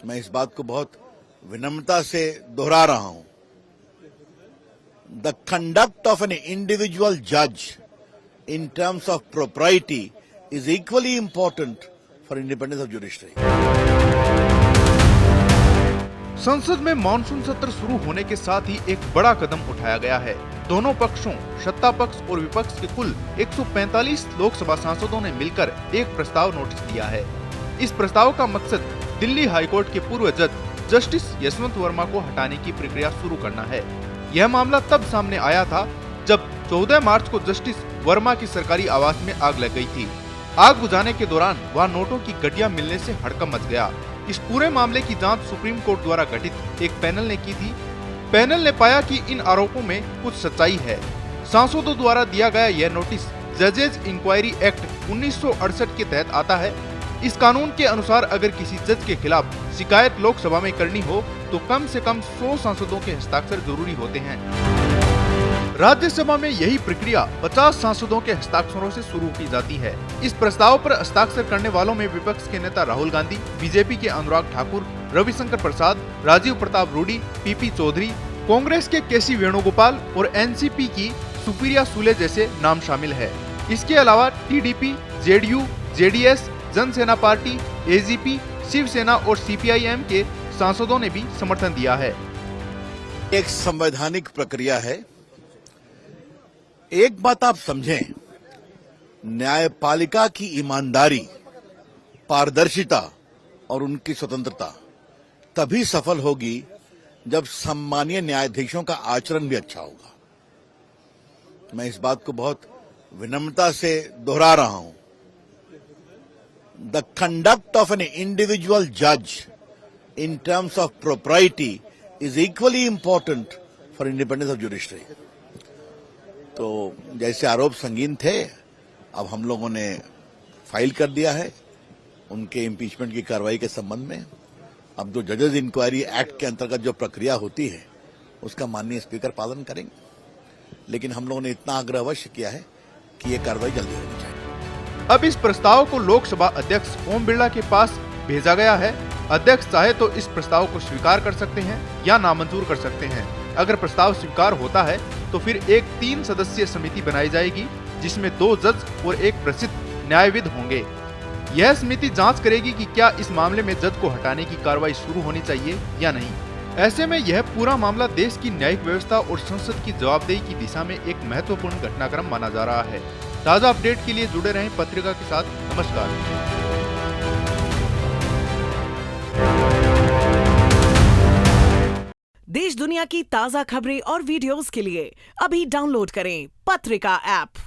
मैं इस बात को बहुत विनम्रता से दोहरा रहा हूं। The conduct of an individual जज in terms of propriety is equally important for independence of judiciary. संसद में मानसून सत्र शुरू होने के साथ ही एक बड़ा कदम उठाया गया है। दोनों पक्षों, सत्ता पक्ष और विपक्ष के कुल 145 लोकसभा सांसदों ने मिलकर एक प्रस्ताव नोटिस दिया है। इस प्रस्ताव का मकसद दिल्ली हाईकोर्ट के पूर्व जज जस्टिस यशवंत वर्मा को हटाने की प्रक्रिया शुरू करना है। यह मामला तब सामने आया था जब 14 मार्च को जस्टिस वर्मा की सरकारी आवास में आग लग गई थी। आग बुझाने के दौरान वहां नोटों की गड्डियां मिलने से हड़कंप मच गया। इस पूरे मामले की जांच सुप्रीम कोर्ट द्वारा गठित एक पैनल ने की थी। पैनल ने पाया कि इन आरोपों में कुछ सच्चाई है। सांसदों द्वारा दिया गया यह नोटिस जजेज इंक्वायरी एक्ट 1968 के तहत आता है। इस कानून के अनुसार अगर किसी जज के खिलाफ शिकायत लोकसभा में करनी हो तो कम से कम 100 सांसदों के हस्ताक्षर जरूरी होते हैं। राज्यसभा में यही प्रक्रिया 50 सांसदों के हस्ताक्षरों से शुरू की जाती है। इस प्रस्ताव पर हस्ताक्षर करने वालों में विपक्ष के नेता राहुल गांधी, बीजेपी के अनुराग ठाकुर, रविशंकर प्रसाद, राजीव प्रताप रूडी, पीपी चौधरी, कांग्रेस के केसी वेणुगोपाल और एनसीपी की सुप्रिया सुले जैसे नाम शामिल है। इसके अलावा टीडीपी, जेडीयू, जेडीएस, जनसेना पार्टी, एजीपी, शिवसेना और सीपीआईएम के सांसदों ने भी समर्थन दिया है। एक संवैधानिक प्रक्रिया है। एक बात आप समझें, न्यायपालिका की ईमानदारी, पारदर्शिता और उनकी स्वतंत्रता तभी सफल होगी जब सम्मानीय न्यायाधीशों का आचरण भी अच्छा होगा। मैं इस बात को बहुत विनम्रता से दोहरा रहा हूं। The conduct of an individual जज in terms of propriety is equally important for independence of judiciary. तो जैसे आरोप संगीन थे, अब हम लोगों ने फाइल कर दिया है उनके इम्पीचमेंट की कार्रवाई के संबंध में। अब जो जजेस इंक्वायरी एक्ट के अंतर्गत जो प्रक्रिया होती है उसका माननीय स्पीकर पालन करेंगे, लेकिन हम लोगों ने इतना आग्रह अवश्य किया है कि ये कार्रवाई जल्दी होनी चाहिए। अब इस प्रस्ताव को लोकसभा अध्यक्ष ओम बिरला के पास भेजा गया है। अध्यक्ष चाहे तो इस प्रस्ताव को स्वीकार कर सकते हैं या नामंजूर कर सकते हैं। अगर प्रस्ताव स्वीकार होता है तो फिर एक 3 सदस्यीय समिति बनाई जाएगी जिसमें 2 जज और एक प्रसिद्ध न्यायविद होंगे। यह समिति जांच करेगी कि क्या इस मामले में जज को हटाने की कार्रवाई शुरू होनी चाहिए या नहीं। ऐसे में यह पूरा मामला देश की न्यायिक व्यवस्था और संसद की जवाबदेही की दिशा में एक महत्वपूर्ण घटनाक्रम माना जा रहा है। ताज़ा अपडेट के लिए जुड़े रहें पत्रिका के साथ। नमस्कार। देश दुनिया की ताज़ा खबरें और वीडियोस के लिए अभी डाउनलोड करें पत्रिका ऐप।